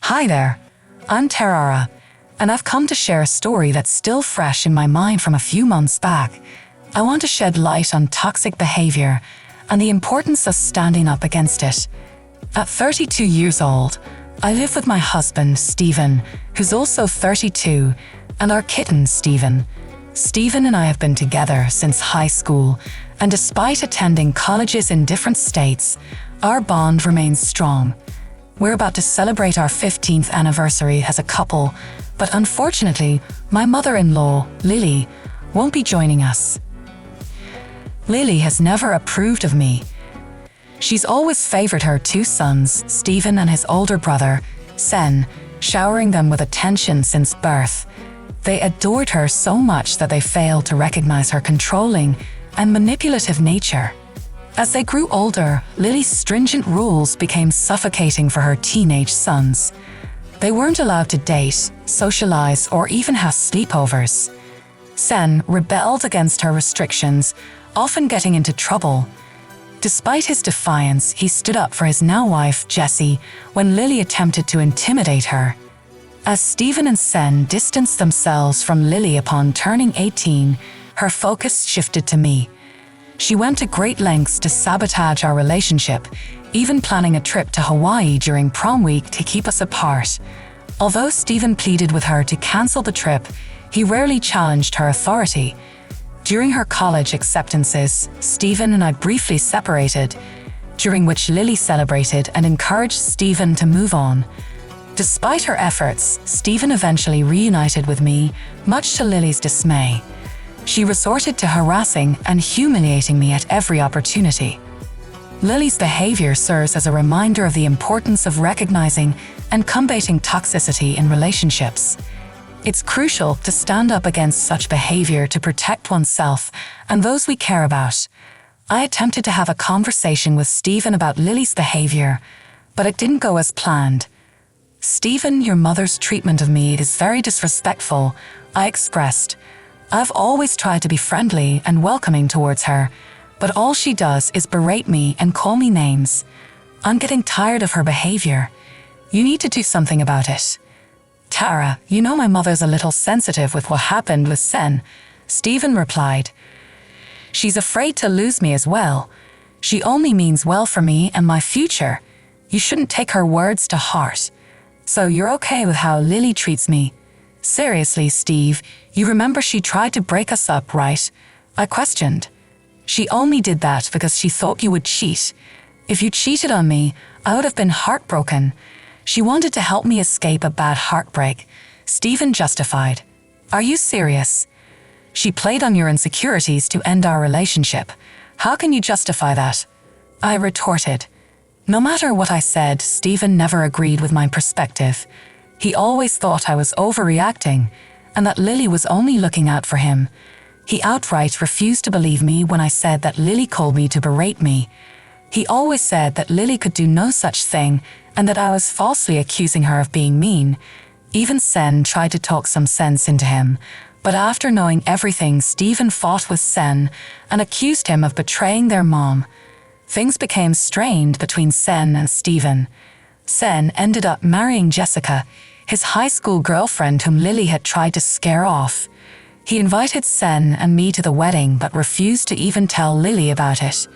Hi there, I'm Terara, and I've come to share a story that's still fresh in my mind from a few months back. I want to shed light on toxic behavior and the importance of standing up against it. At 32 years old, I live with my husband, Stephen, who's also 32, and our kitten, Stephen. Stephen and I have been together since high school, and despite attending colleges in different states, our bond remains strong. We're about to celebrate our 15th anniversary as a couple, but unfortunately, my mother-in-law, Lily, won't be joining us. Lily has never approved of me. She's always favored her two sons, Stephen and his older brother, Sen, showering them with attention since birth. They adored her so much that they failed to recognize her controlling and manipulative nature. As they grew older, Lily's stringent rules became suffocating for her teenage sons. They weren't allowed to date, socialize, or even have sleepovers. Sen rebelled against her restrictions, often getting into trouble. Despite his defiance, he stood up for his now-wife, Jessie, when Lily attempted to intimidate her. As Stephen and Sen distanced themselves from Lily upon turning 18, her focus shifted to me. She went to great lengths to sabotage our relationship, even planning a trip to Hawaii during prom week to keep us apart. Although Stephen pleaded with her to cancel the trip, he rarely challenged her authority. During her college acceptances, Stephen and I briefly separated, during which Lily celebrated and encouraged Stephen to move on. Despite her efforts, Stephen eventually reunited with me, much to Lily's dismay. She resorted to harassing and humiliating me at every opportunity. Lily's behavior serves as a reminder of the importance of recognizing and combating toxicity in relationships. It's crucial to stand up against such behavior to protect oneself and those we care about. I attempted to have a conversation with Stephen about Lily's behavior, but it didn't go as planned. "Stephen, your mother's treatment of me is very disrespectful," I expressed. "I've always tried to be friendly and welcoming towards her, but all she does is berate me and call me names. I'm getting tired of her behavior. You need to do something about it." "Tara, you know my mother's a little sensitive with what happened with Sen," Stephen replied. "She's afraid to lose me as well. She only means well for me and my future. You shouldn't take her words to heart. So you're okay with how Lily treats me?" "Seriously, Steve, you remember she tried to break us up, right?" I questioned. "She only did that because she thought you would cheat. If you cheated on me, I would have been heartbroken. She wanted to help me escape a bad heartbreak," Stephen justified. "Are you serious? She played on your insecurities to end our relationship. How can you justify that?" I retorted. No matter what I said, Stephen never agreed with my perspective. He always thought I was overreacting and that Lily was only looking out for him. He outright refused to believe me when I said that Lily called me to berate me. He always said that Lily could do no such thing and that I was falsely accusing her of being mean. Even Sen tried to talk some sense into him, but after knowing everything, Stephen fought with Sen and accused him of betraying their mom. Things became strained between Sen and Stephen. Sen ended up marrying Jessica, his high school girlfriend whom Lily had tried to scare off. He invited Sen and me to the wedding but refused to even tell Lily about it.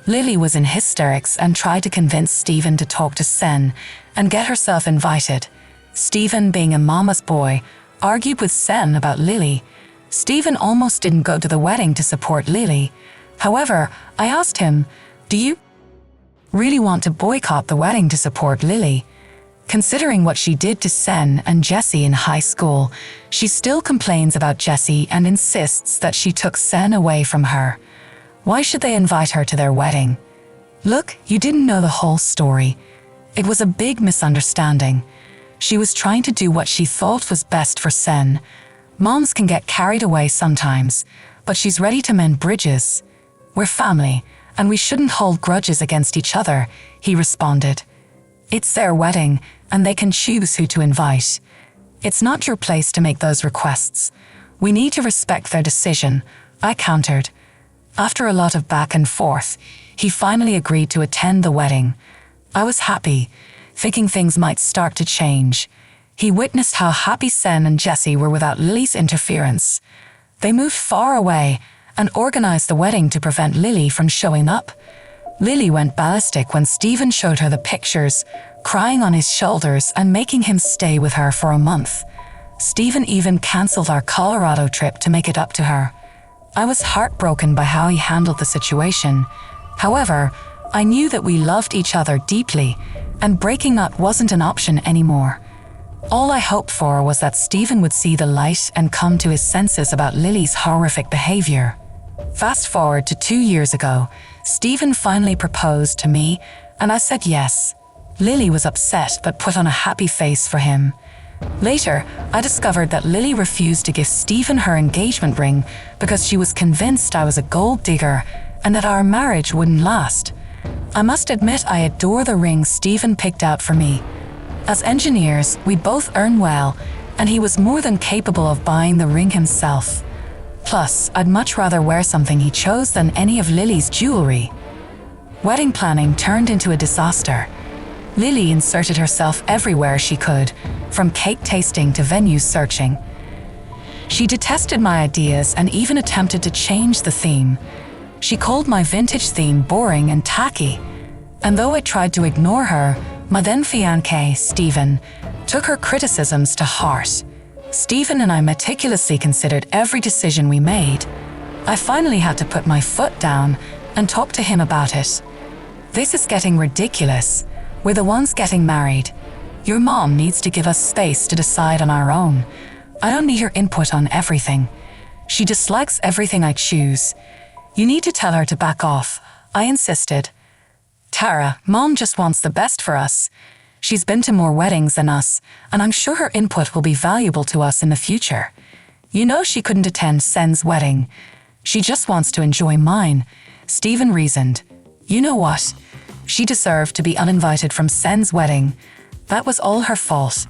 Lily was in hysterics and tried to convince Stephen to talk to Sen and get herself invited. Stephen, being a mama's boy, argued with Sen about Lily. Stephen almost didn't go to the wedding to support Lily. However, I asked him, "Do you really want to boycott the wedding to support Lily?" Considering what she did to Sen and Jessie in high school, she still complains about Jessie and insists that she took Sen away from her. Why should they invite her to their wedding? Look, you didn't know the whole story. It was a big misunderstanding. She was trying to do what she thought was best for Sen. Moms can get carried away sometimes, but she's ready to mend bridges. We're family, and we shouldn't hold grudges against each other, he responded. It's their wedding, and they can choose who to invite. It's not your place to make those requests. We need to respect their decision, I countered. After a lot of back and forth, he finally agreed to attend the wedding. I was happy. thinking things might start to change. He witnessed how happy Sen and Jesse were without Lily's interference. They moved far away and organized the wedding to prevent Lily from showing up. Lily went ballistic when Stephen showed her the pictures, crying on his shoulders and making him stay with her for a month. Stephen even cancelled our Colorado trip to make it up to her. I was heartbroken by how he handled the situation. However, I knew that we loved each other deeply, and breaking up wasn't an option anymore. All I hoped for was that Stephen would see the light and come to his senses about Lily's horrific behavior. Fast forward to 2 years ago, Stephen finally proposed to me, and I said yes. Lily was upset but put on a happy face for him. Later, I discovered that Lily refused to give Stephen her engagement ring because she was convinced I was a gold digger and that our marriage wouldn't last. I must admit I adore the ring Stephen picked out for me. As engineers, we both earn well, and he was more than capable of buying the ring himself. Plus, I'd much rather wear something he chose than any of Lily's jewelry. Wedding planning turned into a disaster. Lily inserted herself everywhere she could, from cake tasting to venue searching. She detested my ideas and even attempted to change the theme. She called my vintage theme boring and tacky. And though I tried to ignore her, my then fiancé, Stephen, took her criticisms to heart. Stephen and I meticulously considered every decision we made. I finally had to put my foot down and talk to him about it. This is getting ridiculous. We're the ones getting married. Your mom needs to give us space to decide on our own. I don't need her input on everything. She dislikes everything I choose. You need to tell her to back off, I insisted. Tara, Mom just wants the best for us. She's been to more weddings than us, and I'm sure her input will be valuable to us in the future. You know she couldn't attend Sen's wedding. She just wants to enjoy mine, Stephen reasoned. You know what? She deserved to be uninvited from Sen's wedding. That was all her fault.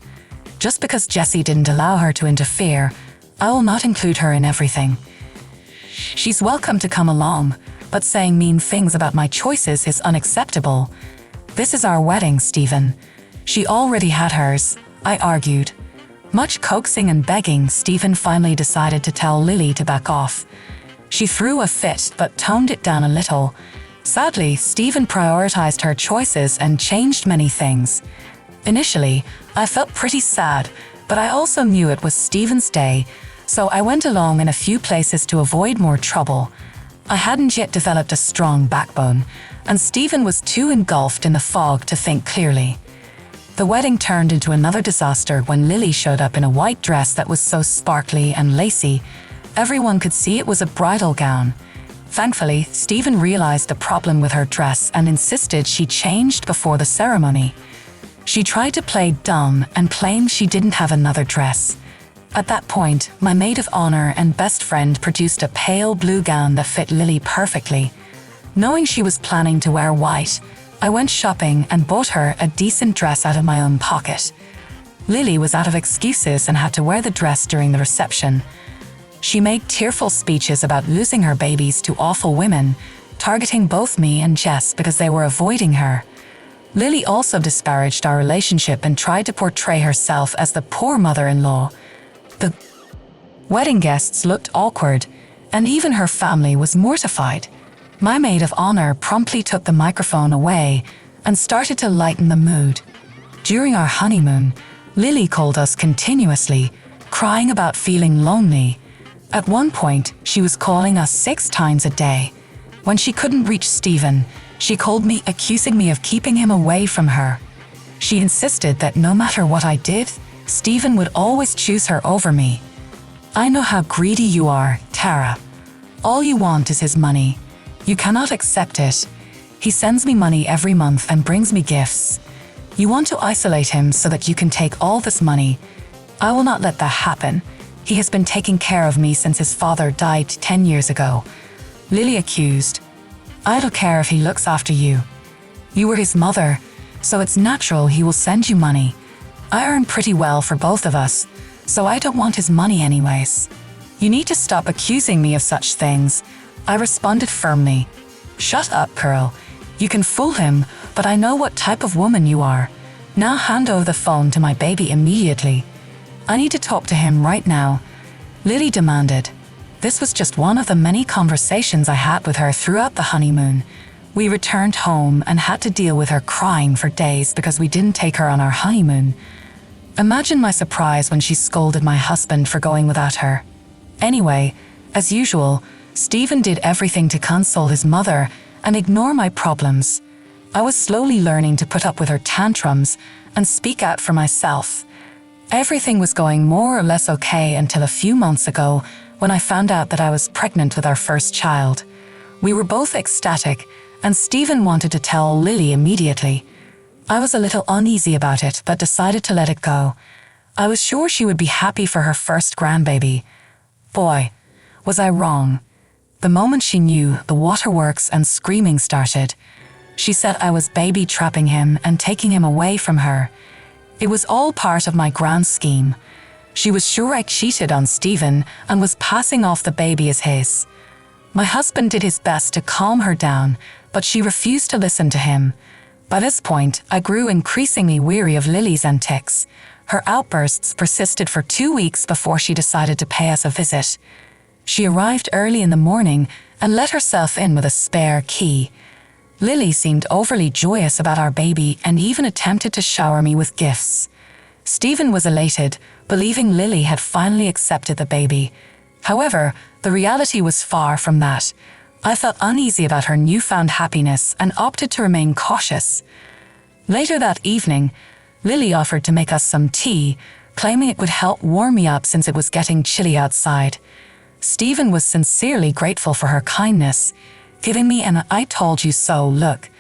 Just because Jesse didn't allow her to interfere, I will not include her in everything. She's welcome to come along, but saying mean things about my choices is unacceptable. This is our wedding, Stephen. She already had hers, I argued. Much coaxing and begging, Stephen finally decided to tell Lily to back off. She threw a fit but toned it down a little. Sadly, Stephen prioritized her choices and changed many things. Initially, I felt pretty sad, but I also knew it was Stephen's day, so I went along in a few places to avoid more trouble. I hadn't yet developed a strong backbone, and Stephen was too engulfed in the fog to think clearly. The wedding turned into another disaster when Lily showed up in a white dress that was so sparkly and lacy, everyone could see it was a bridal gown. Thankfully, Stephen realized the problem with her dress and insisted she changed before the ceremony. She tried to play dumb and claimed she didn't have another dress. At that point, my maid of honor and best friend produced a pale blue gown that fit Lily perfectly. Knowing she was planning to wear white, I went shopping and bought her a decent dress out of my own pocket. Lily was out of excuses and had to wear the dress during the reception. She made tearful speeches about losing her babies to awful women, targeting both me and Jess because they were avoiding her. Lily also disparaged our relationship and tried to portray herself as the poor mother-in-law. The wedding guests looked awkward, and even her family was mortified. My maid of honor promptly took the microphone away and started to lighten the mood. During our honeymoon, Lily called us continuously, crying about feeling lonely. At one point, she was calling us 6 times a day. When she couldn't reach Stephen, she called me, accusing me of keeping him away from her. She insisted that no matter what I did, Stephen would always choose her over me. I know how greedy you are, Tara. All you want is his money. You cannot accept it. He sends me money every month and brings me gifts. You want to isolate him so that you can take all this money. I will not let that happen. He has been taking care of me since his father died 10 years ago. Lily accused. I don't care if he looks after you. You were his mother, so it's natural he will send you money. I earn pretty well for both of us, so I don't want his money anyways. You need to stop accusing me of such things. I responded firmly. Shut up, Pearl. You can fool him, but I know what type of woman you are. Now hand over the phone to my baby immediately. I need to talk to him right now, Lily demanded. This was just one of the many conversations I had with her throughout the honeymoon. We returned home and had to deal with her crying for days because we didn't take her on our honeymoon. Imagine my surprise when she scolded my husband for going without her. Anyway, as usual, Stephen did everything to console his mother and ignore my problems. I was slowly learning to put up with her tantrums and speak out for myself. Everything was going more or less okay until a few months ago when I found out that I was pregnant with our first child. We were both ecstatic, and Stephen wanted to tell Lily immediately. I was a little uneasy about it, but decided to let it go. I was sure she would be happy for her first grandbaby. Boy, was I wrong. The moment she knew, the waterworks and screaming started. She said I was baby trapping him and taking him away from her. It was all part of my grand scheme. She was sure I cheated on Stephen and was passing off the baby as his. My husband did his best to calm her down, but she refused to listen to him. By this point, I grew increasingly weary of Lily's antics. Her outbursts persisted for 2 weeks before she decided to pay us a visit. She arrived early in the morning and let herself in with a spare key. Lily seemed overly joyous about our baby and even attempted to shower me with gifts. Stephen was elated, believing Lily had finally accepted the baby. However, the reality was far from that. I felt uneasy about her newfound happiness and opted to remain cautious. Later that evening, Lily offered to make us some tea, claiming it would help warm me up since it was getting chilly outside. Stephen was sincerely grateful for her kindness, giving me an "I told you so" look.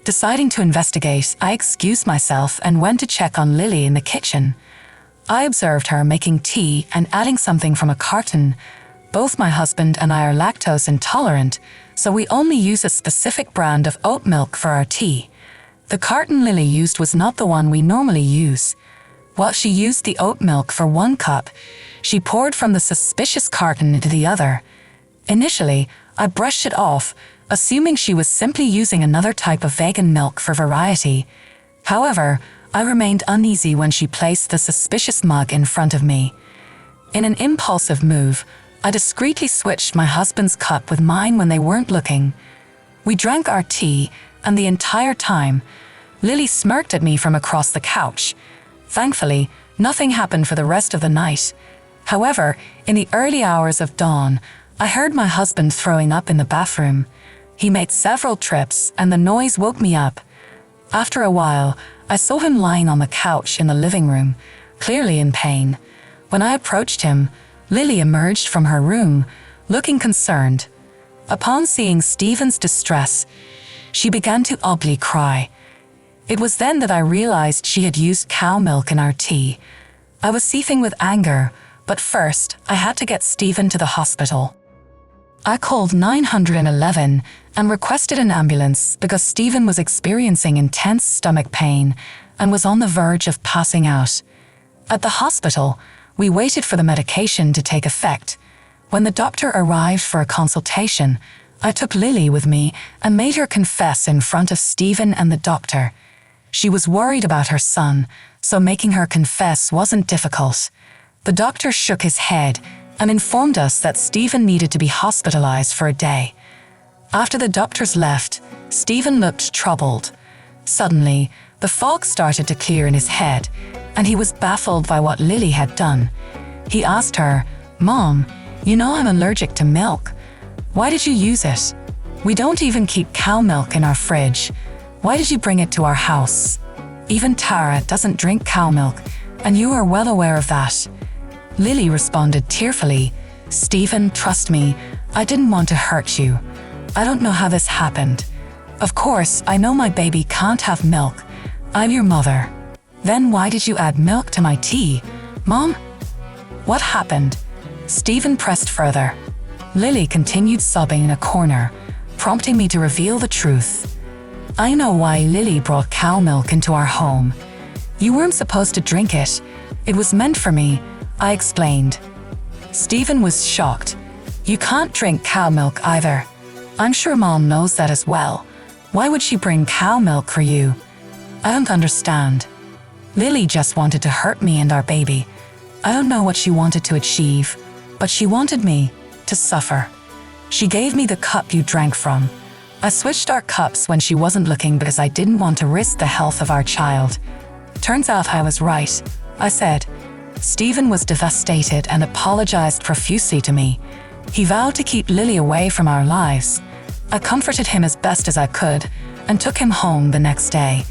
Deciding to investigate, I excused myself and went to check on Lily in the kitchen. I observed her making tea and adding something from a carton. Both my husband and I are lactose intolerant, so we only use a specific brand of oat milk for our tea. The carton Lily used was not the one we normally use. While she used the oat milk for 1 cup, she poured from the suspicious carton into the other. Initially, I brushed it off, assuming she was simply using another type of vegan milk for variety. However, I remained uneasy when she placed the suspicious mug in front of me. In an impulsive move, I discreetly switched my husband's cup with mine when they weren't looking. We drank our tea, and the entire time, Lily smirked at me from across the couch. Thankfully, nothing happened for the rest of the night. However, in the early hours of dawn, I heard my husband throwing up in the bathroom. He made several trips, and the noise woke me up. After a while, I saw him lying on the couch in the living room, clearly in pain. When I approached him, Lily emerged from her room, looking concerned. Upon seeing Stephen's distress, she began to ugly cry. It was then that I realized she had used cow milk in our tea. I was seething with anger, but first I had to get Stephen to the hospital. I called 911 and requested an ambulance because Stephen was experiencing intense stomach pain and was on the verge of passing out. At the hospital, we waited for the medication to take effect. When the doctor arrived for a consultation, I took Lily with me and made her confess in front of Stephen and the doctor. She was worried about her son, so making her confess wasn't difficult. The doctor shook his head and informed us that Stephen needed to be hospitalized for a day. After the doctors left, Stephen looked troubled. Suddenly, the fog started to clear in his head, and he was baffled by what Lily had done. He asked her, "Mom, you know I'm allergic to milk. Why did you use it? We don't even keep cow milk in our fridge. Why did you bring it to our house? Even Tara doesn't drink cow milk, and you are well aware of that." Lily responded tearfully, "Stephen, trust me, I didn't want to hurt you. I don't know how this happened. Of course, I know my baby can't have milk. I'm your mother. Then why did you add milk to my tea, Mom?" "What happened?" Stephen pressed further. Lily continued sobbing in a corner, prompting me to reveal the truth. "I know why Lily brought cow milk into our home. You weren't supposed to drink it. It was meant for me," I explained. Stephen was shocked. "You can't drink cow milk either. I'm sure Mom knows that as well. Why would she bring cow milk for you? I don't understand." Lily just wanted to hurt me and our baby. I don't know what she wanted to achieve, but she wanted me to suffer. She gave me the cup you drank from. I switched our cups when she wasn't looking because I didn't want to risk the health of our child. Turns out I was right, I said. Stephen was devastated and apologized profusely to me. He vowed to keep Lily away from our lives. I comforted him as best as I could and took him home the next day.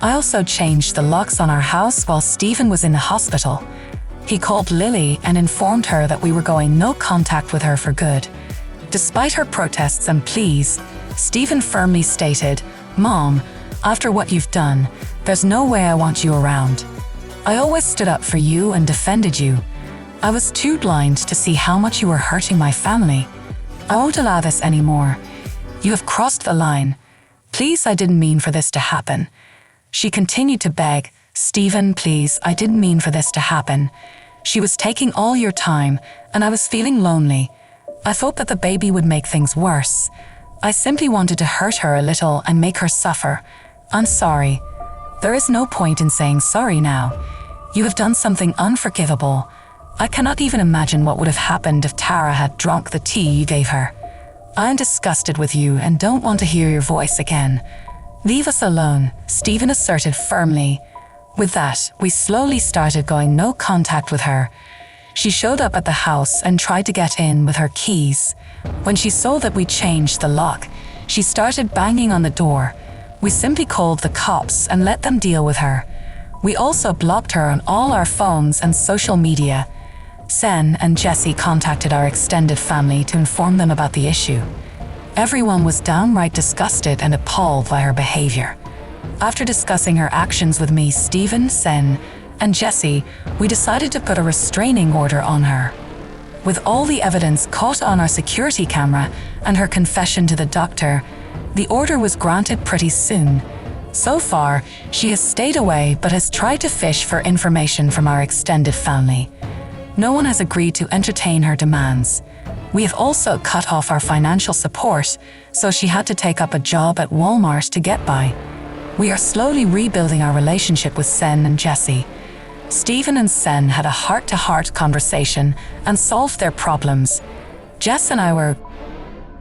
I also changed the locks on our house while Stephen was in the hospital. He called Lily and informed her that we were going no contact with her for good. Despite her protests and pleas, Stephen firmly stated, "Mom, after what you've done, there's no way I want you around. I always stood up for you and defended you. I was too blind to see how much you were hurting my family. I won't allow this anymore. You have crossed the line. Please, I didn't mean for this to happen." She continued to beg, "Stephen, please, I didn't mean for this to happen. She was taking all your time, and I was feeling lonely. I thought that the baby would make things worse. I simply wanted to hurt her a little and make her suffer. I'm sorry. There is no point in saying sorry now. You have done something unforgivable. I cannot even imagine what would have happened if Tara had drunk the tea you gave her. I am disgusted with you and don't want to hear your voice again. Leave us alone," Stephen asserted firmly. With that, we slowly started going no contact with her. She showed up at the house and tried to get in with her keys. When she saw that we changed the lock, she started banging on the door. We simply called the cops and let them deal with her. We also blocked her on all our phones and social media. Sen and Jesse contacted our extended family to inform them about the issue. Everyone was downright disgusted and appalled by her behavior. After discussing her actions with me, Stephen, Sen, and Jesse, we decided to put a restraining order on her. With all the evidence caught on our security camera and her confession to the doctor, the order was granted pretty soon. So far, she has stayed away but has tried to fish for information from our extended family. No one has agreed to entertain her demands. We have also cut off our financial support, so she had to take up a job at Walmart to get by. We are slowly rebuilding our relationship with Sen and Jesse. Stephen and Sen had a heart-to-heart conversation and solved their problems. Jess and I were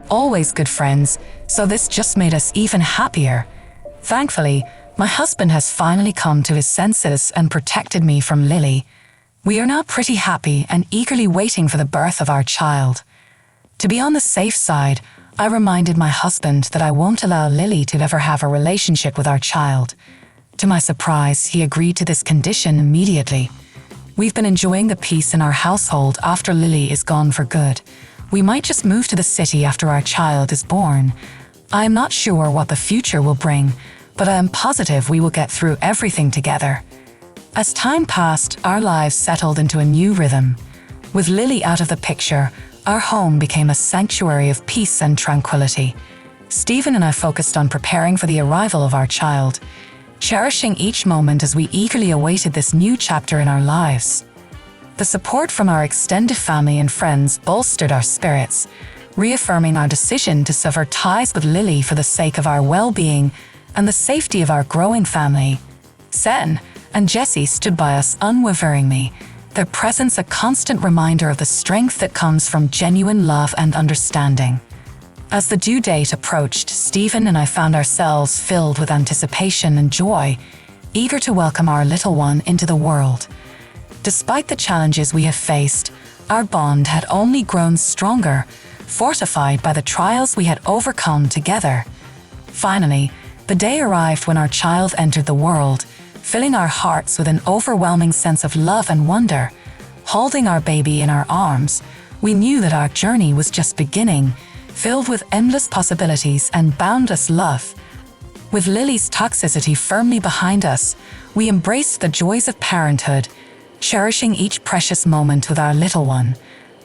always good friends, so this just made us even happier. Thankfully, my husband has finally come to his senses and protected me from Lily. We are now pretty happy and eagerly waiting for the birth of our child. To be on the safe side, I reminded my husband that I won't allow Lily to ever have a relationship with our child. To my surprise, he agreed to this condition immediately. We've been enjoying the peace in our household after Lily is gone for good. We might just move to the city after our child is born. I am not sure what the future will bring, but I am positive we will get through everything together. As time passed, our lives settled into a new rhythm. With Lily out of the picture, our home became a sanctuary of peace and tranquility. Stephen and I focused on preparing for the arrival of our child, cherishing each moment as we eagerly awaited this new chapter in our lives. The support from our extended family and friends bolstered our spirits, reaffirming our decision to sever ties with Lily for the sake of our well-being and the safety of our growing family. Sen and Jesse stood by us unwaveringly, their presence a constant reminder of the strength that comes from genuine love and understanding. As the due date approached, Stephen and I found ourselves filled with anticipation and joy, eager to welcome our little one into the world. Despite the challenges we have faced, our bond had only grown stronger, fortified by the trials we had overcome together. Finally, the day arrived when our child entered the world, filling our hearts with an overwhelming sense of love and wonder. Holding our baby in our arms, we knew that our journey was just beginning, filled with endless possibilities and boundless love. With Lily's toxicity firmly behind us, we embraced the joys of parenthood, cherishing each precious moment with our little one.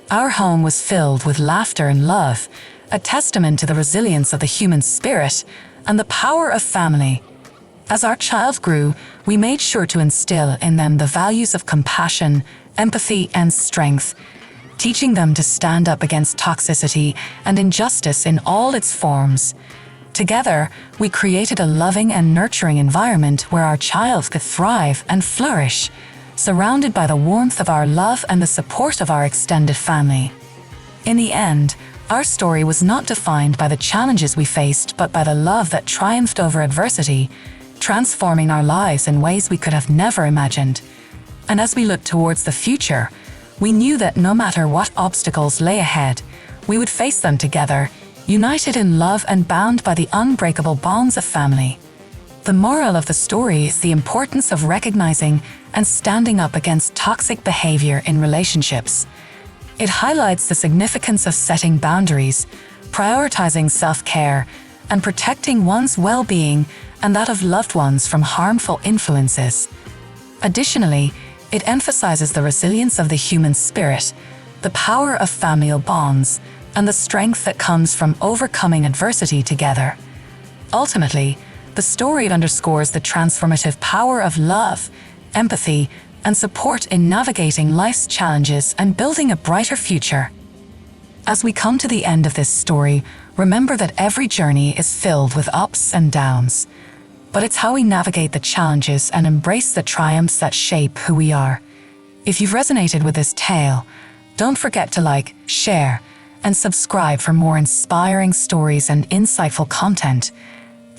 Our home was filled with laughter and love, a testament to the resilience of the human spirit and the power of family. As our child grew, we made sure to instill in them the values of compassion, empathy, and strength, teaching them to stand up against toxicity and injustice in all its forms. Together, we created a loving and nurturing environment where our child could thrive and flourish, surrounded by the warmth of our love and the support of our extended family. In the end, our story was not defined by the challenges we faced, but by the love that triumphed over adversity, transforming our lives in ways we could have never imagined. And as we looked towards the future, we knew that no matter what obstacles lay ahead, we would face them together, united in love and bound by the unbreakable bonds of family. The moral of the story is the importance of recognizing and standing up against toxic behavior in relationships. It highlights the significance of setting boundaries, prioritizing self-care, and protecting one's well-being and that of loved ones from harmful influences. Additionally, it emphasizes the resilience of the human spirit, the power of familial bonds, and the strength that comes from overcoming adversity together. Ultimately, the story underscores the transformative power of love, empathy, and support in navigating life's challenges and building a brighter future. As we come to the end of this story, remember that every journey is filled with ups and downs. But it's how we navigate the challenges and embrace the triumphs that shape who we are. If you've resonated with this tale, don't forget to like, share, and subscribe for more inspiring stories and insightful content.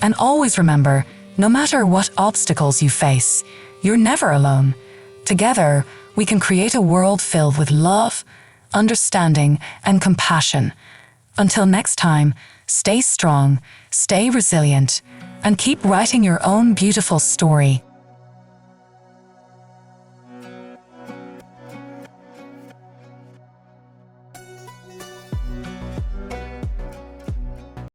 And always remember, no matter what obstacles you face, you're never alone. Together, we can create a world filled with love, understanding, and compassion. Until next time, stay strong, stay resilient, and keep writing your own beautiful story.